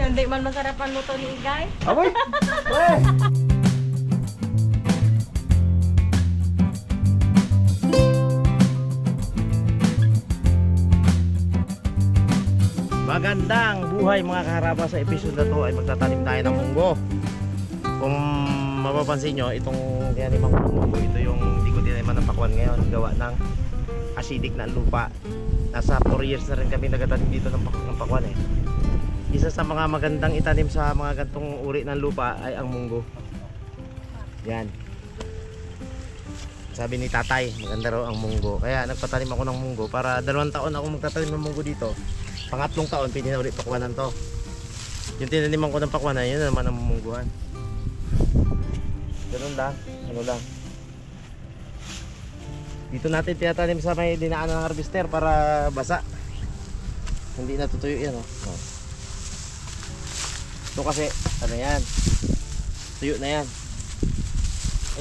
Hindi man masarap ang luto ni Igay. Aboy! Weh! Magandang buhay mga kaharaba. Sa episode na to ay magtatanim tayo ng munggo. Kung mapapansin nyo, itong tinaniman ko ng munggo, ito yung hindi ko tinaman ng pakwan ngayon. Gawa ng acidic na lupa. Nasa 4 years na rin kami nagtatanim dito ng pakwan eh. Isa sa mga magandang itanim sa mga gantong uri ng lupa ay ang munggo. Yan. Sabi ni tatay, maganda raw ang munggo. Kaya nagpatanim ako ng munggo para 2 taon ako magtatanim ng munggo dito. Pangatlong taon, pwede na ulit pakwanan to. Yung tinaniman ko ng pakwanan, yun naman ang mungguhan. Ganun lang, ano lang. Dito natin tinatanim sa may dinaanan ng harvester para basa. Hindi natutuyo yan, oh. Ito kasi, ano yan, tuyo na yan.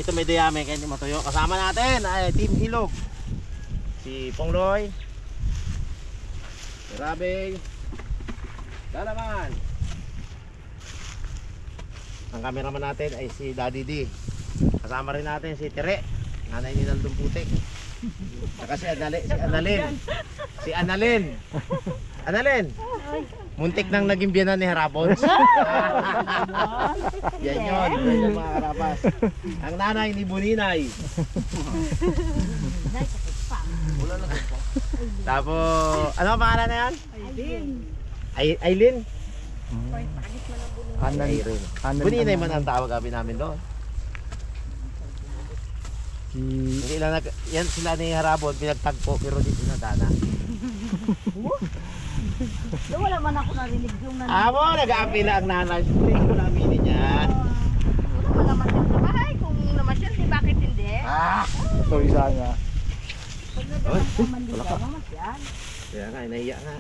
Ito may dayami kaya hindi matuyo. Kasama natin ay Team Hilog, si Pongloy, si Rabing, Dalaman. Ang cameraman natin ay si Daddy D. Kasama rin natin si Tere, nanay ni Naldong Putik. Saka si Annalyn. Annalyn, muntik nang naging biyanan ni Harapons. Yan yun mga karapas. Ang nanay ni Buninay. Tapos, ano ang pangalan na yan? Aileen. Aileen. Buninay man ang tawag kami namin doon. Hindi lang yan sila ni Harapon pinagtagpo pero di sinadana. Wala man ako narinig yung Amo, nag-aapila ang nanay. Hindi ko naaminin yan. wala naman siya sa bahay. Kung namasyal, di bakit hindi? Ito isa nga. Pag nabigyan ka namasyal. Kaya nga, nahiya nga.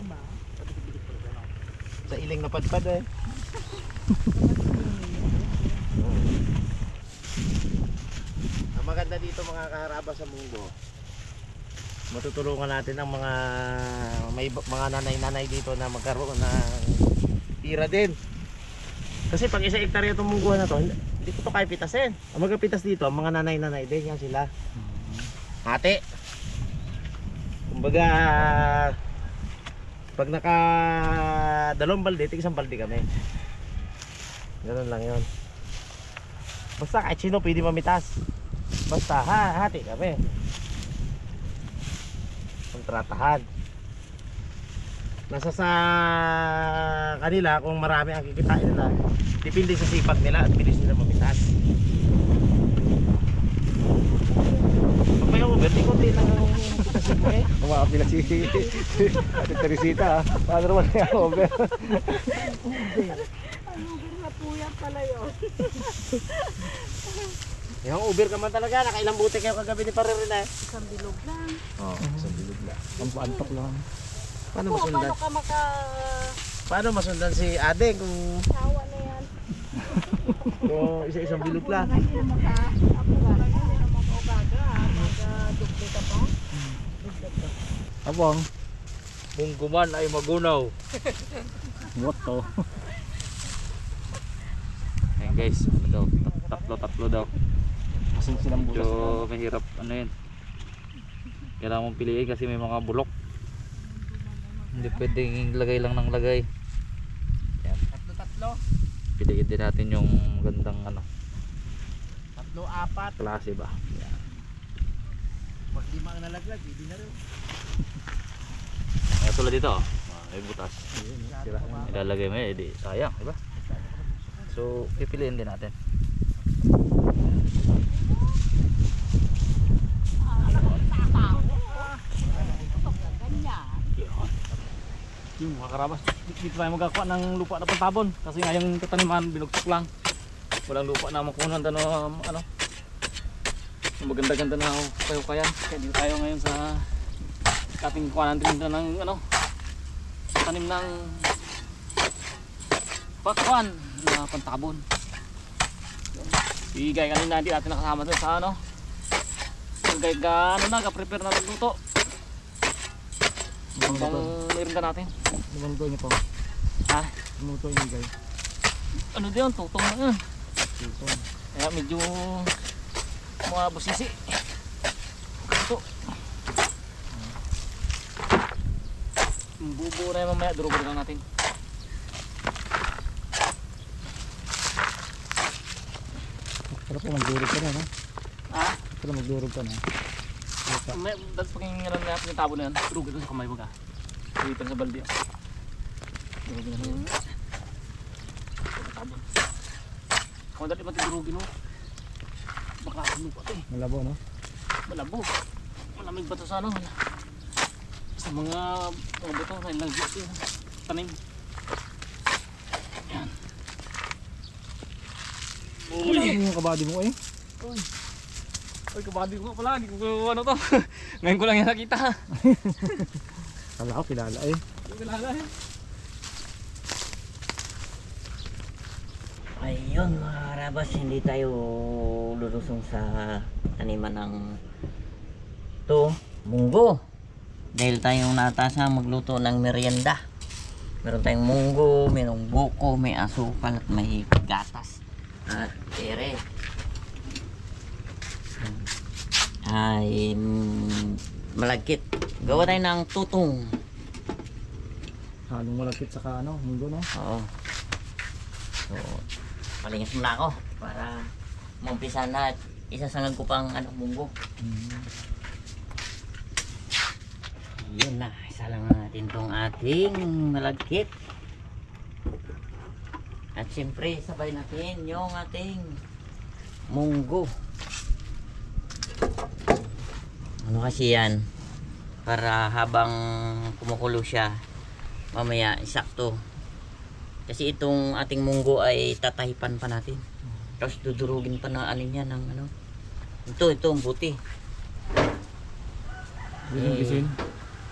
Sa iling napadpad eh. Ang maganda dito mga kaharaba sa munggo, matutulungan natin ang mga may mga nanay-nanay dito na magkaroon ng tira din. Kasi pag 1 hektarya itong mungguhan na to, hindi ko to kaya pitasin. Ang magpitas dito, ang mga nanay-nanay din yan sila. Hati. Kumbaga, pag naka 2 balde, tig 1 balde kami. Ganun lang yun. Basta kahit sino pwede mamitas. Basta hati kami. Kontratahan. Nasa sa kanila kung marami ang kikitain nila, depende sa sipag nila at bilis nila mamitas. Pag may over, di konti lang ang pitasin mo eh. Kumakapila si Ate Teresita. Paano naman kaya over? Na puyat pala yun. Yung Uber ka man talaga, nakailang buti kayo kagabi ni Parerin eh. Isang bilog lang. Oo, isang bilog lang. Ang paantok lang. Paano Oo, masundan? paano ka maka... Paano masundan si Adeng kung Sawa na yan. isa-isang bilog lang? Hindi na maka-apura. Hindi na maka-ugaga. Maka-dukli ka pa. Abang, Mungguman ay magunaw. what to? Ayan guys, ano daw, tatlo daw. Asin silang butas. Medyo mahirap ano yun. Kailangan mong piliin kasi may mga bulok. Hindi pwedeng lagay lang ng lagay. Ayan. Tatlo. Piliin din natin yung gandang ano, 3, 4. klase ba. Ayan. Pag 5 ang nalaglag, hindi na rin. Kaya tulad dito, may butas. Ilalagay mo di sayang, di ba? So, pipiliin din natin. Yung mga karabas, dito tayo magkakuha ng lupa na pantabon. Kasi nga yung tataniman, binugtok lang. Walang lupa na makunan na ano. Yung maganda-ganda na kayo-kayan. Kaya dito tayo ngayon sa ating kuhanan din ng ano, tanim ng pakwan na pantabon. Igay kanina hindi natin nakasama doon sa ano. Igay ka ano na, ka-prepare na nagluto. Itong meron ka natin. Lumanggo niyo po. Ha? Luto yung guys. Ano din, tutong na yan. Tutong. Kaya medyo mga busisi. Ito. Bubuo na yung mamaya, durugod lang natin. Pero po magdurog ka na, no? Ah? Pero magdurog ka na. May, that's pag yung alam natin yung tabo na yan, durugod lang sa kamay baga. Iwitan sa balde. Durugod na yan. Tabo. Kung dali mati durugin mo, baka ano pa ito eh. Malabo, no? Malabo. Malamig ba ito sa ano? Sa mga buto na ilang ito tanim. Yan. Uy! Yung kabady mo eh. Uy. Uy, kabady ko pala. Hindi ko ano to. Ngayon ko lang yan nakita. Kala ko kilala eh. Hindi ko kilala eh. Ayun mga karabas, hindi tayo lulusong sa taniman ng munggo. Dahil tayong natasa magluto ng merienda. Meron tayong munggo, merong buko, may asukal at may gatas. At ere. Ay malagkit. Gawa tayo ng tutong. Halong malapit sa ano, munggo, no? Oo. So, palingis muna ako para mumpisa na at isasangag ko pang munggo. Yun na, isa lang natin tong ating malagkit. At siyempre, sabay natin yung ating munggo. Ano kasi yan? Para habang kumukulo siya, mamaya isakto. Kasi itong ating munggo ay tatahipan pa natin. Tapos dudurugin pa na niya ng ano. Ito ang buti. Gisin.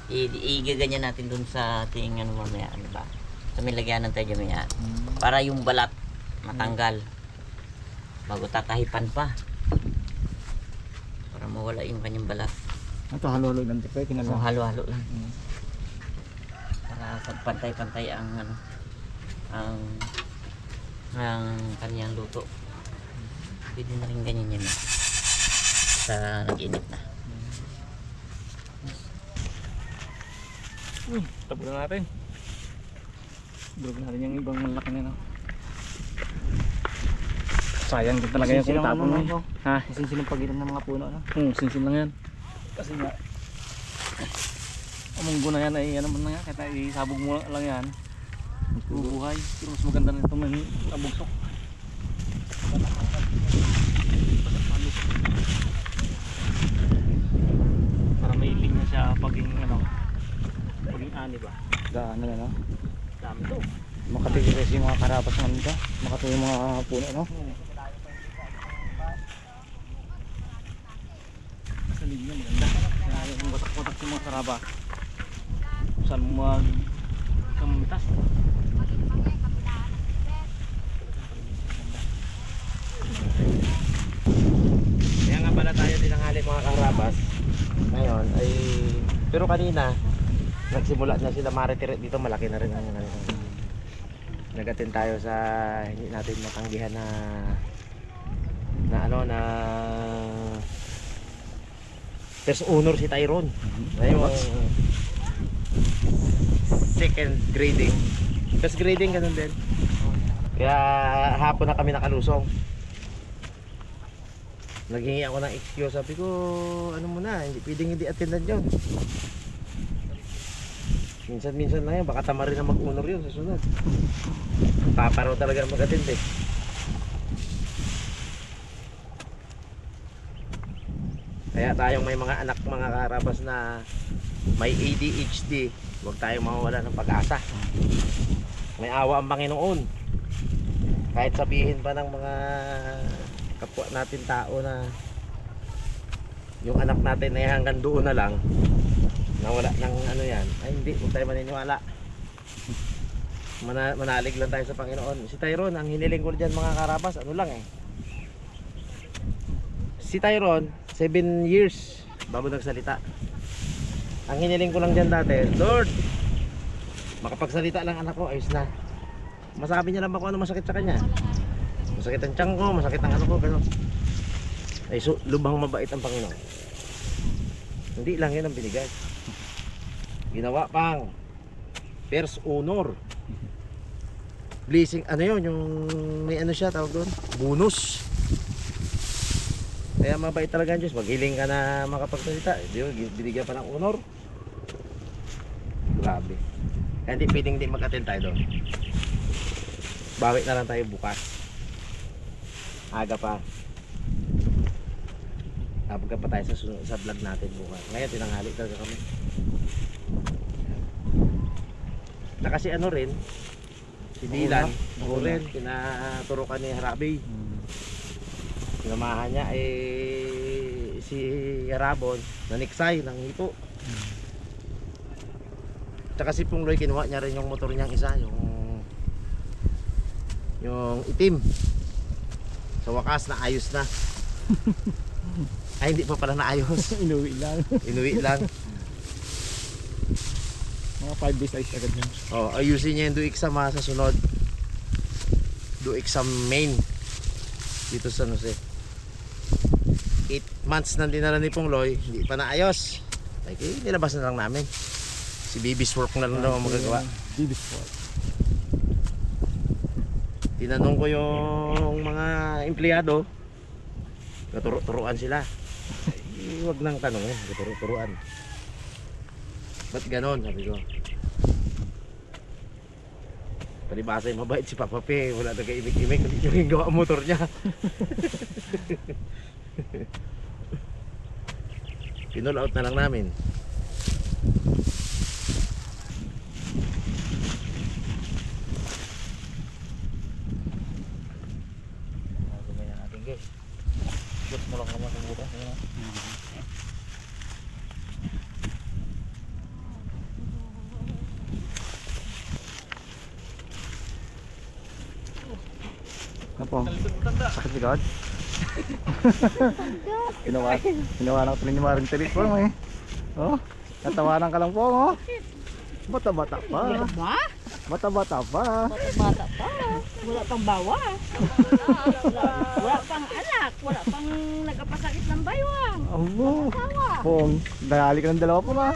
Igaganyan natin dun sa ating mamaya, ano ba? Sa may lagyanan tayo mamaya. Para yung balat matanggal. Bago tatahipan pa. Para mawala yung kanyang balat. Ito halo-halo lang tayo, So, halo-halo lang. Para pagpantay-pantay ang ang kanyang luto. Pwede na rin ganyan yan sa nag-init na. Tabo na natin. Durugod natin yung ibang malaki na. Sayang din talaga yung kung tapon mo. Ha? Sinsin yung pagitan ng mga puno, no? Sinsin lang yan. Kasi nga, ang munggo na yan ay ano man na yan. Kahit isabog mo lang yan. Bubuhay. Pero mas maganda na itong nabugsok. Para may iling na siya paging paging ani ba? Ano na, no? Dami to. Makatigil kasi yung mga karapas ng nito. Makatuloy yung mga puno, no? Sa linya maganda. Kaya yung watak-watak yung mga karaba. Saan mo magkamitas? Kaya nga pala tayo tinanghali mga karabas. Ngayon ay... Pero kanina, nagsimula na sila maritirit dito. Malaki na rin ang nagatin tayo sa hindi natin matanggihan na first owner si Tyrone. Ngayon, second grading. First grading ganun din. Kaya hapon na kami nakalusong. Naghingi ako ng excuse. Sabi ko, ano muna, hindi pwedeng hindi attendan yun. Minsan-minsan lang yan, baka tama rin na mag-honor yun sa sunod. Paparaw talaga mag-attend eh. Kaya tayong may mga anak, mga karabas na may ADHD, huwag tayong mawawala ng pag-asa. May awa ang Panginoon. Kahit sabihin pa ng mga kapwa natin tao na yung anak natin ay hanggang doon na lang, nawala ng ano yan, ay hindi, huwag tayo maniniwala. Manalig lang tayo sa Panginoon. Si Tyrone, ang hiniling ko dyan mga karabas, ano lang eh, si Tyrone 7 years bago nagsalita. Ang hiniling ko lang dyan dati, Lord, makapagsalita lang anak ko, ayos na. Masabi niya lang ba kung ano masakit sa kanya? Masakit ang tiyan ko, masakit ang ano ko, gano'n. Ay, so, lubhang mabait ang Panginoon. Hindi lang yan ang binigay. Ginawa pang first honor. Blessing, ano yun, yung may ano siya, tawag doon, bonus. Kaya mabait talaga ang Diyos. Maghiling ka na makapagsalita. Binigyan pa ng honor. Grabe. Kaya hindi pwedeng hindi mag-attend tayo doon. Bawi na lang tayo bukas. Aga pa. Abag pa tayo sa vlog natin bukas. Ngayon tinanghali talaga kami. Na kasi ano rin, si Dylan, ako rin, pinaturukan ni Harabi. Sinamahan niya si Rabon, naniksay ng hito. Tsaka si Pungloy, kinuha niya rin yung motor niyang isa, yung itim. Sa wakas, naayos na. Ay, hindi pa pala naayos. Inuwi lang. Inuwi lang. Mga 5 days ayos agad yun. Oh, ayusin niya yung Duik sa sunod. Duik sa main. Dito sa Jose. 8 months nang dinala ni Pungloy, hindi pa naayos. Like, nilabas na lang namin. Si Baby's work na lang daw ang magagawa. Baby's work. Tinanong ko yung mga empleyado, naturo-turuan sila. Huwag nang tanongin, naturo-turuan. Ba't ganon? Sabi ko. Palibasa yung mabait si Papa P. Wala nag-imik-imik, hindi yung gawa ang motor niya. Pinull out na lang namin. Gawin na natin guys. Shoot mo lang naman sa butas. Ano po? Sakit likod? Ginawa ng tuloy ni Maring Telepon eh. Oh, natawanan ka lang po oh. Bata-bata pa. Ba? Bata-bata pa. Bata pa. Wala pang bawa. Wala pang anak. Wala pang nagkapasakit ng baywang. Abo. Asawa. Pong, dahali ka ng dalawa po ma.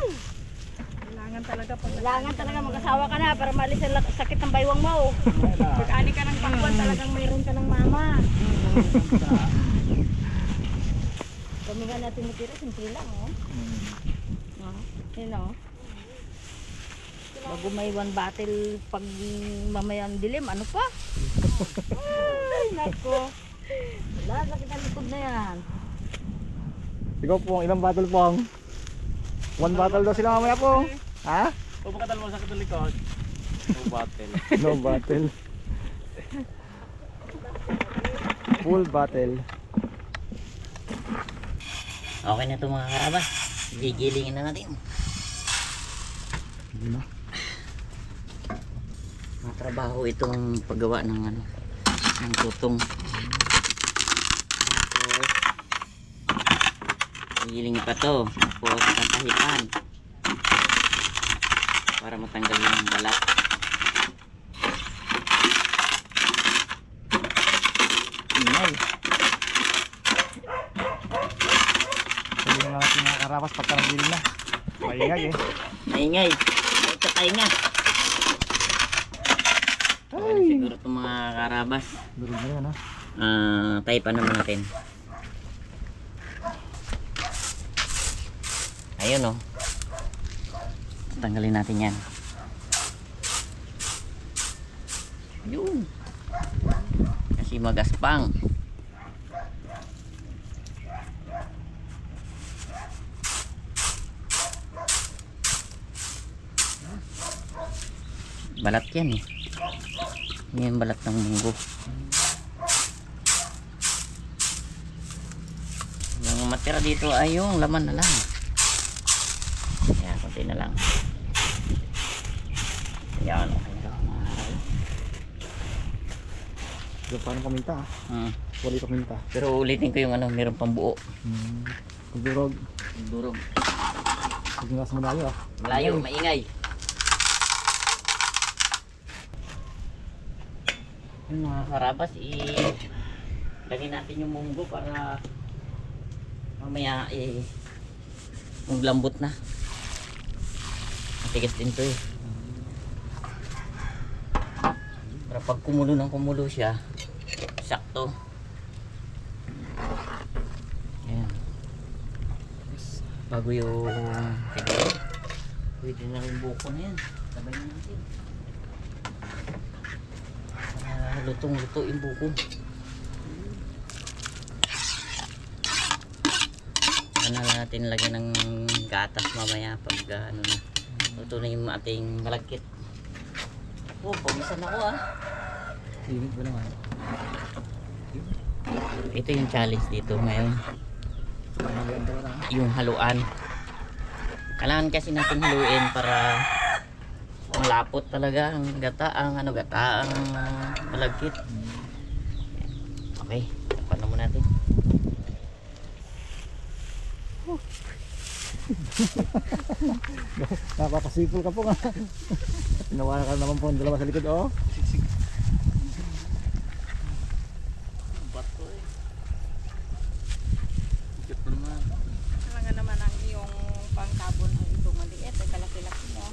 Kailangan talaga mag-asawa ka na para maalis ang sakit ng baywang mo. Pag-ani ka ng pangkuan talagang mayroon ka ng mama. Kami nga natin natira, simple lang oh. Yun oh. Bago may one battle pag mamayang dilim, ano pa? Ay, nako. Wala, sakit ang likod na yan. Ikaw po, ilang battle po? One battle daw sila mamaya po. Ha? Kung makadal mo sakit ng likod, no battle. No battle. Full battle. Okay na ito mga karabas. Gigilingin na natin. Hindi na. Matrabaho itong paggawa ng ano, ng tutong. Gigilingin pa to. Tapos tatahipan. Para matanggal yung balat. Ingay. Sabi na natin mga karapas pagka nagbiling na. Maingay eh. Maingay. Ito tayo nga. Okay na siguro itong mga karabas. Durog na yan ha. Taypan naman natin. Ayun oh. Tanggalin natin yan. Yun. Kasi magaspang. Balat yan eh. Yan yung balat ng munggo. Yung matira dito ay yung laman na lang. Yan, konti na lang. Yan, okay na lang. Diyan paano paminta ha. Wali paminta. Pero ulitin ko yung ano, meron pang buo. Pag durog. Durog. Pag nasa malayo ah. Malayo, maingay. Yung mga karabas, lagyan natin yung munggo para mamaya maglambot na. Matigas din to eh. Para pag kumulo ng kumulo siya, sakto. Ayan. Bago yung siguro, pwede na rin buko na yan. Sabay na natin. Lutong-luto yung buko. Ano natin lagyan ng gatas mamaya pag ano na. Luto na yung ating malagkit. Oh, pawisan ako ah. Init ba naman? Ito yung challenge dito ngayon. Yung haluan. Kailangan kasi natin haluin para malapot talaga ang gata, ang malagkit. Okay, tapan naman natin. Napakasipol ka po nga. Pinawalan ka naman po ang dalawa sa likod, oh. Bato eh. Ikot mo naman. Talaga naman ang iyong pangkabon ang itong maliit ay kalaki-laki mo.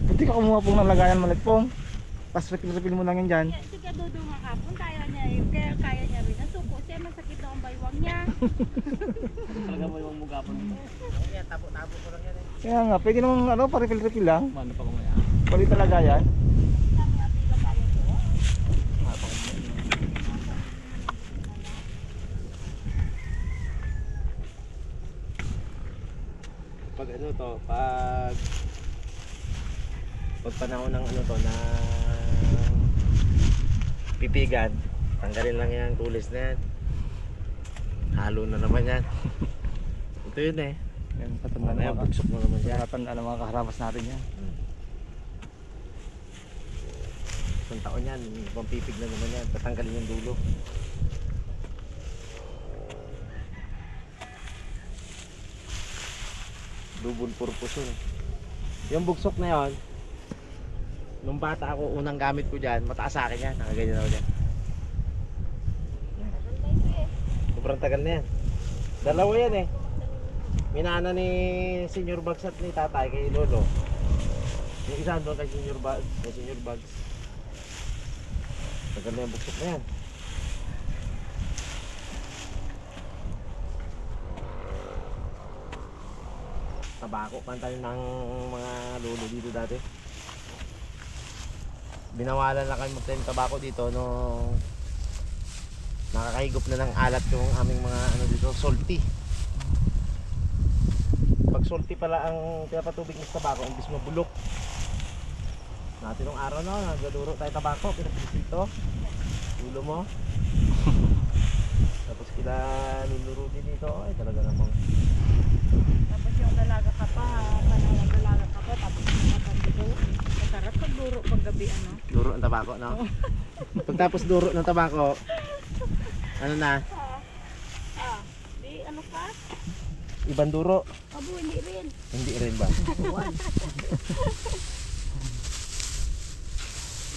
Hindi ka kumuha pong ng lagayan malit pong. Tapos repil mo lang yan dyan. Sige, Dodo nga kapon, kaya niya rin. Nasuko siya, masakit daw ang baywang niya. Talaga mo yung mugapon. Tabo-tabo ko lang yan eh. Kaya nga, pwede namang ano, pa-refill lang. Mano pa kumaya? Palit na lagayan. Pag ano to, pag panahon ng ano to na pipigan, tanggalin lang yan, tulis na yan. Halo na naman yan. Ito yun eh. Yan, patanda Mamaya na mga bugsok mo naman yan. patanda na mga kaharabas natin yan. Isang taon yan, pampipig na naman yan. Tatanggalin yung dulo. Double purpose yun. Yung bugsok na yon, nung bata ako, unang gamit ko dyan, mataas sa akin yan. Nakaganyan ako dyan. Sobrang tagal na yan. Dalawa yan eh. Minana ni Senior Bugs at ni tatay kay Lolo. Yung isa doon kay Senior Bugs. Tagal na yung buksok na yan. Tabako pantalin ng mga lolo dito dati. Binawalan na kami magtanim tabako dito nung nakakahigop na ng alat yung aming mga ano dito, salty. Pag salty pala ang pinapatubig ng tabako, imbis mabulok. Natin nung araw na, nagdaduro tayo tabako, pinapilito. Ulo mo. Tapos kila luluro din dito, ay talaga namang. Tapos yung dalaga ka pa, panawang dalaga ka pa, tapos yung kapandigo. Masarap pag duro pag gabi, ano? Duro ng tabako, no? Pagtapos duro ng tabako, ano na? Di ano pa? Ibang duro. Abo, hindi rin. Hindi rin ba?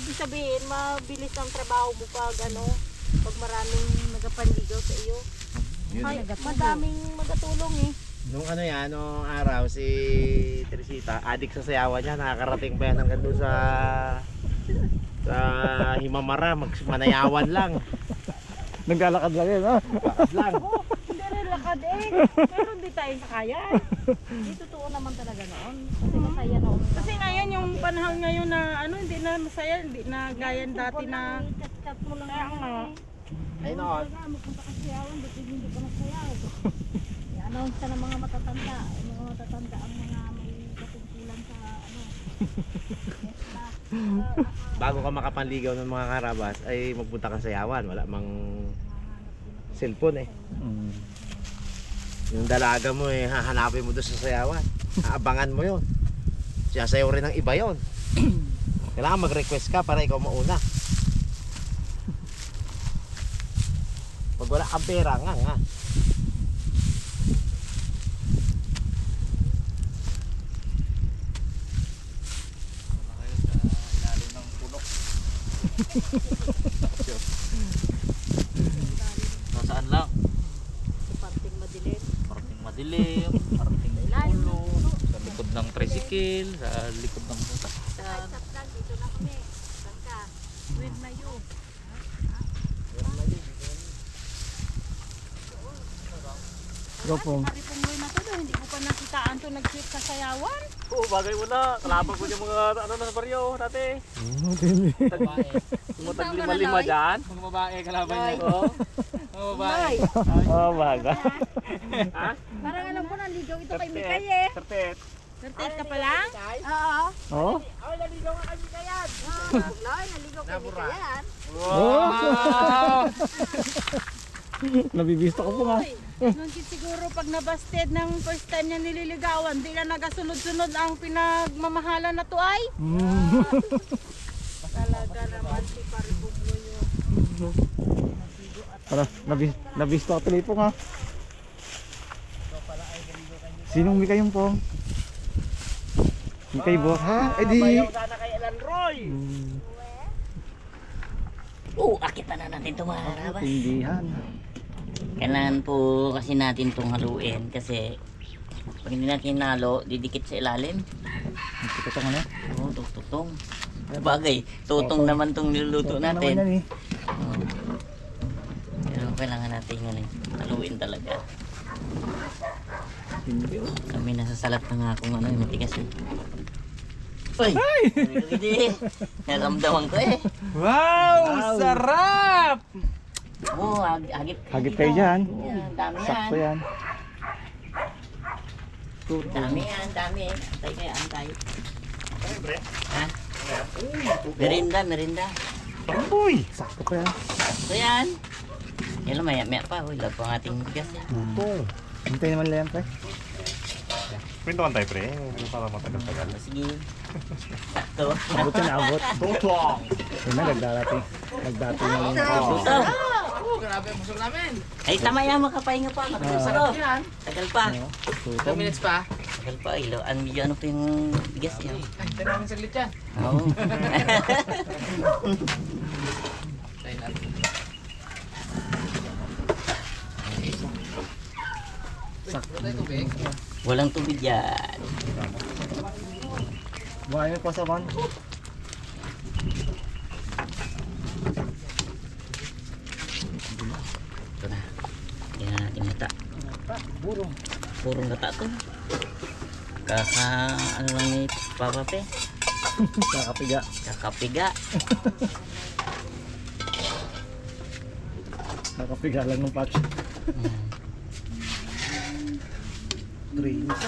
Ibig sabihin, mabilis ang trabaho mo pag ano, pag maraming nagapandigaw sa iyo. Yun. Ay, madaming magatulong eh. Nung ano yan, nung araw si Teresita, adik sa sayawan niya, nakakarating pa yan hanggang doon sa Himamara, manayawan lang. Naglalakad lang yan, ha? Bakas lang. Oh, hindi rin lakad eh. Pero hindi tayo sakayan. Hindi totoo naman talaga noon. Kasi masaya noon. Kasi ngayon yung panahon ngayon na ano hindi na masaya, hindi na gaya dati na Chat-chat mo lang. kaya nga. Ay noon, Magpunta ka sa yawan, ba't hindi ka masayaw? I-announce ka ng mga matatanda. Yung mga matatanda ang mga may katungkulan sa ano. bago ka makapanligaw ng mga karabas, ay magpunta ka sa sayawan. Wala mang cellphone eh. Mm. Yung dalaga mo eh, hahanapin mo doon sa sayawan. Aabangan mo yun. Siyasayaw rin ng iba yun. Kailangan mag-request ka para ikaw mauna. Pag wala kang pera, nga. Nasaan lang? Parting madilim. Parating madilim, parating ulo, sa likod ng tricycle, sa likod ng sasakyan. Dito na kami. Basta, with na you. Go po. Karipunggoy na to, hindi ko pa nakitaan to nag-trip sa sayawan. Oo, bagay mo na. Kalaban ko yung mga ano na sa baryo dati. Tumutag lima-lima dyan. Mga babae kalaban niya. Oo. Mga babae. Oh, baga. Parang alam ko naligaw ito kay Mikay eh. Sertet. Nag-trip ka pa lang? Oo. Oh? Naligaw kay Mikay yan. Wow! Nabibisto ko po nga. Nung siguro pag nabasted ng first time niya nililigawan, di na nagasunod-sunod ang pinagmamahalan na to ay. Talaga naman si Paribugloy yun. Para, nabisto ako tuloy po nga. Sinong Mikay yung po? Mikay bo? Ha? Eh di. Sana kay Elan Roy! Akit na natin ito mga karabas. Tindihan. Kailangan po kasi natin itong haluin kasi pag hindi natin nalo, didikit sa ilalim. Ito ko ano? Oo, tutong. Bagay, tutong naman itong niluluto natin. Naman yan eh. Oo. Pero kailangan natin haluin talaga. Hindi oh. Kami nasasalat na nga kung ano yung matigas eh. Uy! Hindi. Naramdaman ko eh. Wow! Sarap! Oo, hagip. Hagip kayo dyan. Yan, dami Sakto yan. yan. Dami yan, dami. Antay kayo, antay. Ha? Merinda. Uy! Sakto pa yan. So yan. Yan lang, maya pa. Uy, lag po ang ating bigas yan. Ito. Hintay naman lang pre. Kwentuhan tayo pre, para matagal-tagal. Sige. Sakto. Abot yan, abot. Totong! Yun na, nagdarating. Nagdating na lang. Gutom. Grabe, busog namin! Ay, tama yan, makapahinga pa. Matagal pa. Tagal pa. 2 minutes pa. Tagal pa. Ilo, ano pa yung bigas yan? Hintay namin saglit yan. Oo. Tayo natin. Walang tubig yan. Buhay mo po sa man. Ito na. Yan na natin mata. Burong. Purong gata to. Ano lang ni Papa Pe? Nakapiga. Kakapiga. Nakapiga lang ng patch. 3 minutes.